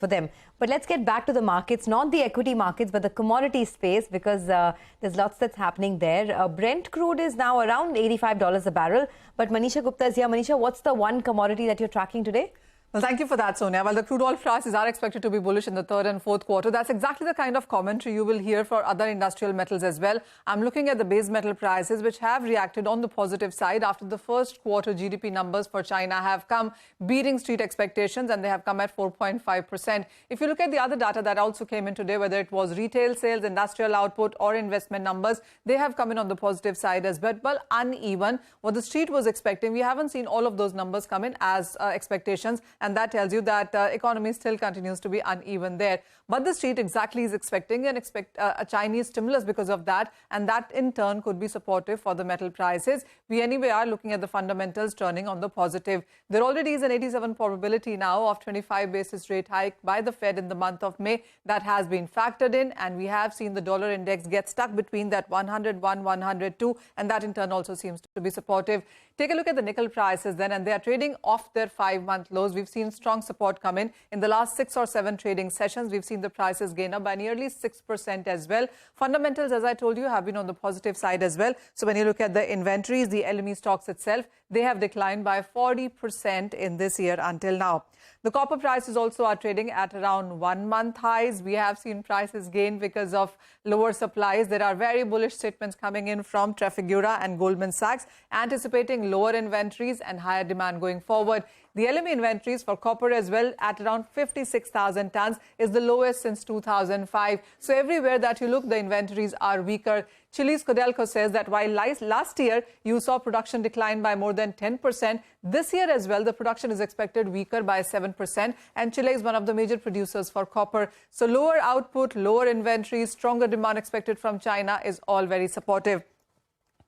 for them. But let's get back to the markets, not the equity markets, but the commodity space, because there's lots that's happening there. Brent crude is now around $85 a barrel. But Manisha Gupta is here. Manisha, what's the one commodity that you're tracking today? Well, thank you for that, Sonia. Well, the crude oil prices are expected to be bullish in the third and fourth quarter. That's exactly the kind of commentary you will hear for other industrial metals as well. I'm looking at the base metal prices, which have reacted on the positive side after the first quarter GDP numbers for China have come beating street expectations, and they have come at 4.5%. If you look at the other data that also came in today, whether it was retail sales, industrial output or investment numbers, they have come in on the positive side as well, but uneven. What the street was expecting, we haven't seen all of those numbers come in as expectations. And that tells you that economy still continues to be uneven there. But the street exactly is expecting a Chinese stimulus because of that. And that in turn could be supportive for the metal prices. We anyway are looking at the fundamentals turning on the positive. There already is an 87% probability now of 25 basis rate hike by the Fed in the month of May. That has been factored in. And we have seen the dollar index get stuck between that 101, 102. And that in turn also seems to be supportive. Take a look at the nickel prices then, and they are trading off their 5-month lows. We've seen strong support come in. In the last 6 or 7 trading sessions, we've seen the prices gain up by nearly 6% as well. Fundamentals, as I told you, have been on the positive side as well. So when you look at the inventories, the LME stocks itself, they have declined by 40% in this year until now. The copper prices also are trading at around 1-month highs. We have seen prices gain because of lower supplies. There are very bullish statements coming in from Trafigura and Goldman Sachs, anticipating lower inventories and higher demand going forward. The LME inventories for copper as well at around 56,000 tons is the lowest since 2005. So everywhere that you look, the inventories are weaker. Chile's Codelco says that while last year you saw production decline by more than 10%, this year as well the production is expected weaker by 7%, and Chile is one of the major producers for copper. So lower output, lower inventories, stronger demand expected from China is all very supportive.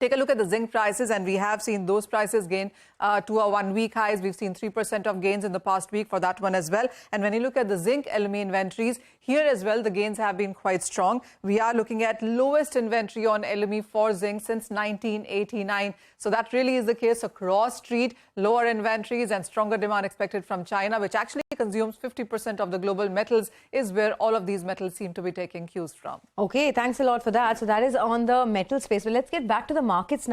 Take a look at the zinc prices, and we have seen those prices gain to a 1-week highs. We've seen 3% of gains in the past week for that one as well. And when you look at the zinc LME inventories, here as well, the gains have been quite strong. We are looking at lowest inventory on LME for zinc since 1989. So that really is the case across street. Lower inventories and stronger demand expected from China, which actually consumes 50% of the global metals, is where all of these metals seem to be taking cues from. Okay, thanks a lot for that. So that is on the metal space. Well, let's get back to the markets now.